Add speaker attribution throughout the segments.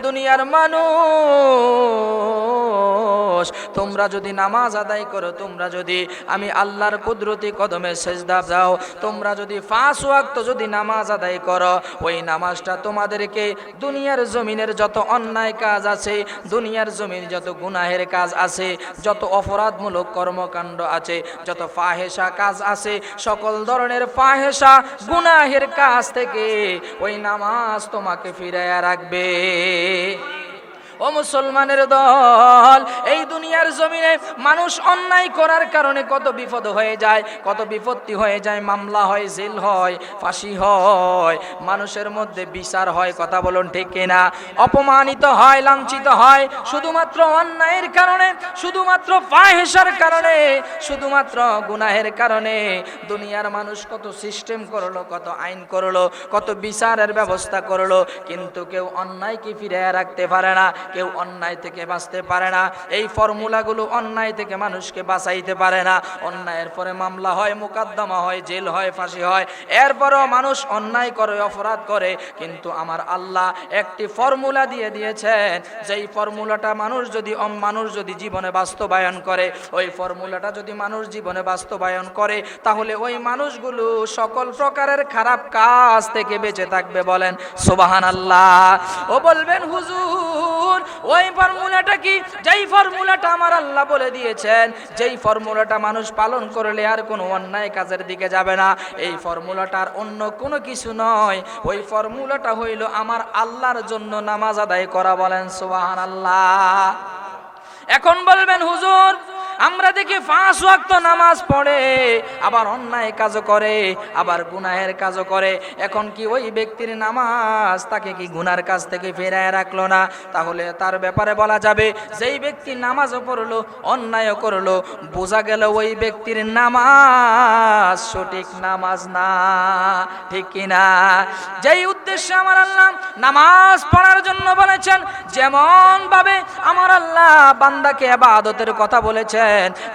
Speaker 1: দুনিয়ার মানুষ, তোমরা যদি নামাজ আদায় করো, তোমরা যদি আমি আল্লাহর কুদরতি কদমে সেজদা দাও, তোমরা যদি 5 ওয়াক্ত যদি নামাজ আদায় করো, ওই নামাজটা তোমাদেরকে দুনিয়ার জমিনের যত অন্যায় কাজ আছে, দুনিয়ার জমিন যত গুনাহের কাজ আছে, যত অপরাধমূলক কর্মকাণ্ড আছে, যত ফাহেসা কাজ আছে, সকল ধরনের ফাহেসা গুনাহের কাজ থেকে ওই নামাজ তোমাকে ফিরাইয়া রাখবে। ও মুসলমানের দল, এই দুনিয়ার জমিনে মানুষ অন্যায় করার কারণে কত বিপদ হয়ে যায়, কত বিপত্তি হয়ে যায়, মামলা হয়, জেল হয়, ফাঁসি হয়, মানুষের মধ্যে বিচার হয়, কথা বলুন ঠিক কিনা, অপমানিত হয়, লাঞ্ছিত হয়, শুধুমাত্র অন্যায়ের কারণে, শুধুমাত্র ফাহেসার কারণে, শুধুমাত্র গুনাহের কারণে। দুনিয়ার মানুষ কত সিস্টেম করলো, কত আইন করলো, কত বিচারের ব্যবস্থা করলো, কিন্তু কেউ অন্যায়কে ফিরিয়ে রাখতে পারে না, কেউ অন্যায় থেকে বাঁচতে পারে না। এই ফর্মুলাগুলো অন্যায় থেকে মানুষকে বাঁচাইতে পারে না। অন্যায়ের পরে মামলা হয়, মোকদ্দমা হয়, জেল হয়, ফাঁসি হয়, এরপরও মানুষ অন্যায় করে, অপরাধ করে, কিন্তু আমার আল্লাহ একটি ফর্মুলা দিয়ে দিয়েছেন, যেই ফর্মুলাটা মানুষ যদি জীবনে বাস্তবায়ন করে, ওই ফর্মুলাটা যদি মানুষ জীবনে বাস্তবায়ন করে, তাহলে ওই মানুষগুলো সকল প্রকারের খারাপ কাজ থেকে বেঁচে থাকবে। বলেন সুবহানাল্লাহ। ও বলবেন হুজুর ওই ফর্মুলাটা কি? যেই ফর্মুলাটা আমার আল্লাহ বলে দিয়েছেন, যেই ফর্মুলাটা মানুষ পালন করলে আর কোনো অন্যায় কাজের দিকে যাবে না, এই ফর্মুলাটার অন্য কোনো কিছু নয়। ওই ফর্মুলাটা হইল আমার আল্লাহর জন্য নামাজ আদায় করা। বলেন সুবহানাল্লাহ। এখন বলবেন হুজুর আমরা দেখি 5 ওয়াক্ত নামাজ পড়ে, আবার অন্যায় কাজও করে, আবার গুনাহের কাজও করে, এখন কি ওই ব্যক্তির নামাজ তাকে কি গুনার কাজ থেকে ফেরায় রাখলো না? তাহলে তার ব্যাপারে বলা যাবে, যেই ব্যক্তি নামাজও পড়লো, অন্যায়ও করলো, বোঝা গেল ওই ব্যক্তির নামাজ সঠিক নামাজ না, ঠিক কিনা? যেই উদ্দেশ্যে আমার আল্লাহ নামাজ পড়ার জন্য বলেছেন, যেমন ভাবে আমার আল্লাহ বান্দাকে ইবাদতের কথা বলেছেন,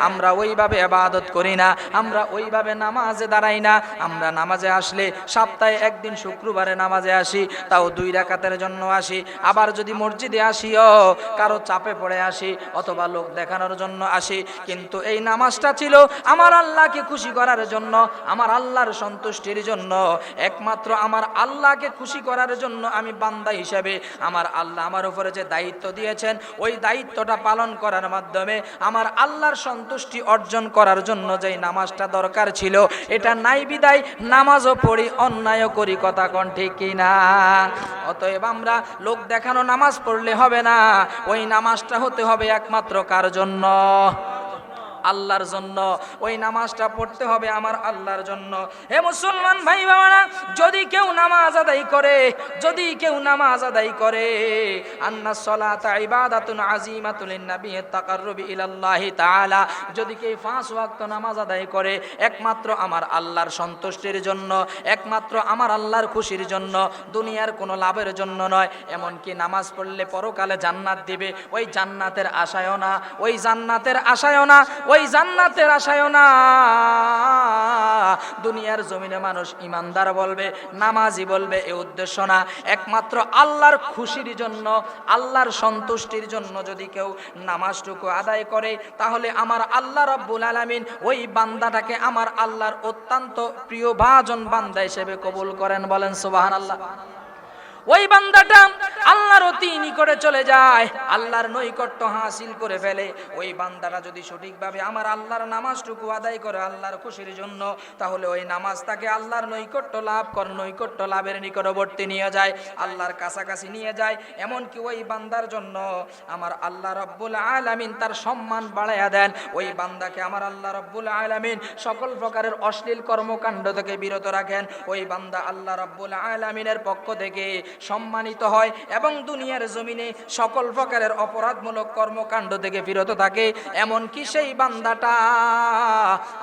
Speaker 1: আমরা ওইভাবে ইবাদত করি না, আমরা ওইভাবে নামাজে দাঁড়াই না। আমরা নামাজে আসলে সপ্তাহে একদিন শুক্রবারে নামাজে আসি, তাও 2 রাকাতের জন্য আসি। আবার যদি মসজিদে আসিও কারো চাপে পড়ে আসি, অথবা লোক দেখানোর জন্য আসি, কিন্তু এই নামাজটা ছিল আমার আল্লাহকে খুশি করার জন্য, আমার আল্লাহর সন্তুষ্টির জন্য, একমাত্র আমার আল্লাহকে খুশি করার জন্য। আমি বান্দা হিসেবে আমার আল্লাহ আমার উপরে যে দায়িত্ব দিয়েছেন, ওই দায়িত্বটা পালন করার মাধ্যমে আমার আল্লাহর সন্তুষ্টি অর্জন করার জন্য যেই নামাজটা দরকার ছিল, এটা নাই বিদায় নামাজও পড়ি, অন্যায়ও করি, কথা কোন ঠিক কিনা? অতএব আমরা লোক দেখানো নামাজ পড়লে হবে না, ওই নামাজটা হতে হবে একমাত্র কার জন্য? আল্লাহর জন্য। ওই নামাজটা পড়তে হবে আমার আল্লাহর জন্য। হে মুসলমান ভাই বাবারা, যদি কেউ নামাজ আদায় করে, যদি কেউ নামাজ আদায় করে, আন্নাস সালাতা ইবাদাতুন আযীমাতুন লিন-নবী তাকাররুবি ইলাল্লাহি তাআলা, যদি কেউ 5 ওয়াক্ত নামাজ আদায় করে একমাত্র আমার আল্লাহর সন্তুষ্টির জন্য, একমাত্র আমার আল্লাহর খুশির জন্য, দুনিয়ার কোনো লাভের জন্য নয়, এমনকি নামাজ পড়লে পরকালে জান্নাত দিবে, ওই জান্নাতের আশায়ও না, ওই জান্নাতের আশায়ও না, ওই জান্নাতের আশায়ও না। দুনিয়ার জমিনে মানুষ ইমানদার বলবে, নামাজি বলবে, এই উদ্দেশ্য না, একমাত্র আল্লাহর খুশির জন্য, আল্লাহর সন্তুষ্টির জন্য যদি কেউ নামাজটুকু আদায় করে, তাহলে আমার আল্লাহ রাব্বুল আলামিন ওই বান্দাটাকে আমার আল্লাহর অত্যন্ত প্রিয় ভাজন বান্দা হিসেবে কবুল করেন। বলেন সুবহানাল্লাহ। ওই বান্দাটা আল্লাহর অতি নিকটে চলে যায়, আল্লাহর নৈকট্য হাসিল করে ফেলে। ওই বান্দাটা যদি সঠিকভাবে আমার আল্লাহর নামাজটুকু আদায় করে আল্লাহর খুশির জন্য, তাহলে ওই নামাজ তাকে আল্লাহর নৈকট্য লাভের নিকটবর্তী নিয়ে যায়, আল্লাহর কাছাকাছি নিয়ে যায়। এমনকি ওই বান্দার জন্য আমার আল্লাহ রাব্বুল আলামিন তার সম্মান বাড়াইয়া দেন। ওই বান্দাকে আমার আল্লাহ রাব্বুল আলামিন সকল প্রকারের অশ্লীল কর্মকাণ্ড থেকে বিরত রাখেন। ওই বান্দা আল্লাহ রাব্বুল আলামিনের পক্ষ থেকে সম্মানিত হয় এবং দুনিয়ার জমিনে সকল প্রকারের অপরাধমূলক কর্মকাণ্ড থেকে বিরত থাকে। এমনকি সেই বান্দাটা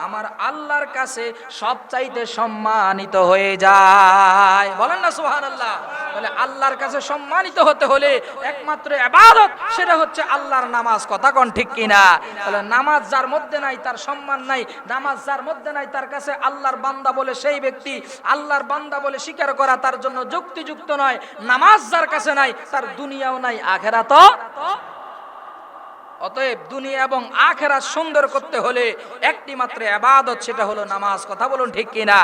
Speaker 1: আমার আল্লাহর কাছে সবচাইতে সম্মানিত হয়ে যায়। বলেন না সুবহানাল্লাহ। বলে আল্লাহর কাছে সম্মানিত হতে হলে একমাত্র ইবাদত, সেটা হচ্ছে আল্লাহর নামাজ। কথা কোন ঠিক কিনা? তাহলে নামাজ যার মধ্যে নাই তার সম্মান নাই, নামাজ যার মধ্যে নাই তার কাছে আল্লাহর বান্দা বলে সেই ব্যক্তি, আল্লাহর বান্দা বলে স্বীকার করা তার জন্য যুক্তিযুক্ত নয়। নাই, নামাজ যার কাছে নাই তার দুনিয়াও নাই, আখিরাতও। অতএব দুনিয়া এবং আখিরাত সুন্দর করতে হলে একটি মাত্র ইবাদত, সেটা হলো নামাজ। কথা বলুন ঠিক কিনা?